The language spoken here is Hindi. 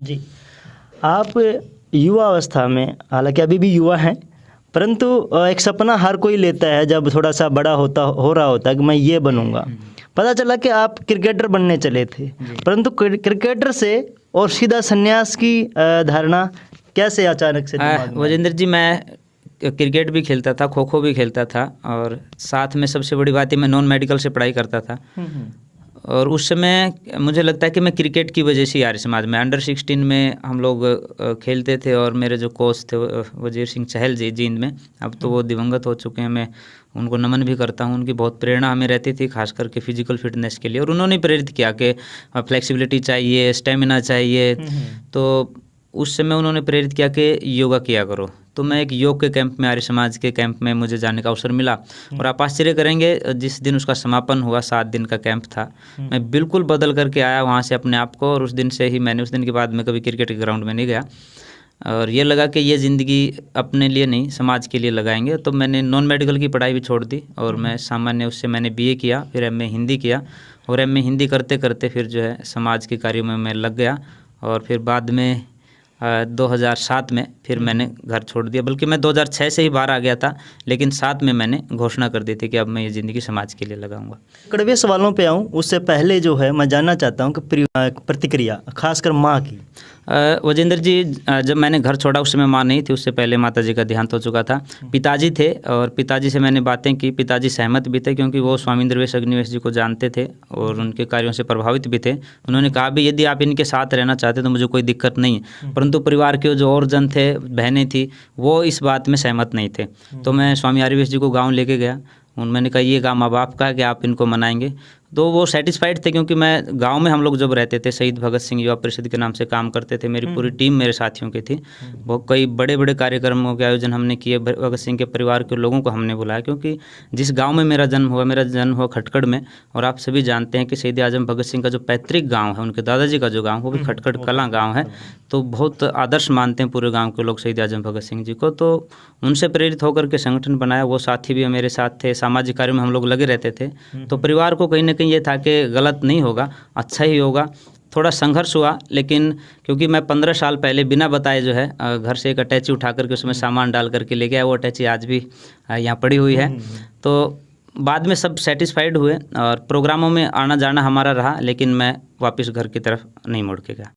जी। आप युवा अवस्था में, हालाँकि अभी भी युवा हैं, परंतु एक सपना हर कोई लेता है जब थोड़ा-सा बड़ा हो रहा होता है कि मैं ये बनूँगा। पता चला कि आप क्रिकेटर बनने चले थे, जी। परंतु क्रिकेटर से और सीधा संन्यास की धारणा कैसे अचानक से दिमाग में आई? वजेंद्र जी, मैं क्रिकेट भी खेलता था, खो-खो भी खेलता था और साथ में सबसे बड़ी बात है मैं नॉन मेडिकल से पढ़ाई करता था। और उस समय मुझे लगता है कि मैं क्रिकेट की वजह से आर्य समाज में अंडर 16 में हम लोग खेलते थे और मेरे जो कोच थे वजीर सिंह चहल जी जींद में, अब तो वो दिवंगत हो चुके हैं, मैं उनको नमन भी करता हूँ। उनकी बहुत प्रेरणा हमें रहती थी खास करके फिजिकल फिटनेस के लिए, और उन्होंने प्रेरित किया कि फ्लेक्सिबिलिटी चाहिए, स्टेमिना चाहिए। तो उस समय उन्होंने प्रेरित किया कि योगा किया करो। तो मैं एक योग के कैंप में, आर्य समाज के कैंप में मुझे जाने का अवसर मिला, और आप आश्चर्य करेंगे जिस दिन उसका समापन हुआ, 7 दिन का कैंप था, मैं बिल्कुल बदल करके आया वहाँ से अपने आप को। और उस दिन से ही मैंने, उस दिन के बाद मैं कभी क्रिकेट के ग्राउंड में नहीं गया, और ये लगा कि ये ज़िंदगी अपने लिए नहीं समाज के लिए लगाएंगे। तो मैंने नॉन मेडिकल की पढ़ाई भी छोड़ दी और मैं सामान्य उससे मैंने बीए किया, फिर एमए हिंदी किया, और एमए हिंदी करते करते फिर जो है समाज के कार्यों में मैं लग गया। और फिर बाद में 2007 में फिर मैंने घर छोड़ दिया, बल्कि मैं 2006 से ही बाहर आ गया था, लेकिन 7 में मैंने घोषणा कर दी थी कि अब मैं ये ज़िंदगी समाज के लिए लगाऊंगा। कड़वे सवालों पे आऊँ उससे पहले जो है मैं जानना चाहता हूँ कि प्रतिक्रिया खासकर माँ की। वजेंद्र जी, जब मैंने घर छोड़ा उस समय माँ नहीं थी, उससे पहले माता जी का देहांत हो चुका था। पिताजी थे, और पिताजी से मैंने बातें की। पिताजी सहमत भी थे क्योंकि वो स्वामी इंद्रवेश अग्निवेश जी को जानते थे और उनके कार्यों से प्रभावित भी थे। उन्होंने कहा भी यदि आप इनके साथ रहना चाहते तो मुझे कोई दिक्कत नहीं है, परंतु परिवार के जो और जन थे, बहनें थी, वो इस बात में सहमत नहीं थे। तो मैं स्वामी आर्यवेश जी को गाँव लेके गया, मैंने कहा ये काम अब आपका है कि आप इनको मनाएंगे। तो वो सेटिस्फाइड थे क्योंकि मैं गांव में, हम लोग जब रहते थे, शहीद भगत सिंह युवा परिषद के नाम से काम करते थे, मेरी पूरी टीम मेरे साथियों की थी। बहुत कई बड़े बड़े कार्यक्रमों के आयोजन हमने किए, भगत सिंह के परिवार के लोगों को हमने बुलाया, क्योंकि जिस गांव में मेरा जन्म हुआ खटकड़ में, और आप सभी जानते हैं कि शहीद आजम भगत सिंह का जो पैतृक गाँव है, उनके दादाजी का जो गाँव, वो भी खटकड़ कलां गाँव है। तो बहुत आदर्श मानते हैं पूरे गाँव के लोग शहीद आजम भगत सिंह जी को। तो उनसे प्रेरित होकर के संगठन बनाया। वो साथी भी मेरे साथ थे, सामाजिक कार्यों में हम लोग लगे रहते थे। तो परिवार को कहीं ना कहीं ये था कि गलत नहीं होगा, अच्छा ही होगा। थोड़ा संघर्ष हुआ, लेकिन क्योंकि मैं 15 साल पहले बिना बताए जो है घर से एक अटैची उठा करके उसमें सामान डाल करके ले गया, वो अटैची आज भी यहाँ पड़ी हुई है। तो बाद में सब सेटिस्फाइड हुए और प्रोग्रामों में आना जाना हमारा रहा, लेकिन मैं वापस घर की तरफ नहीं मुड़ के गया।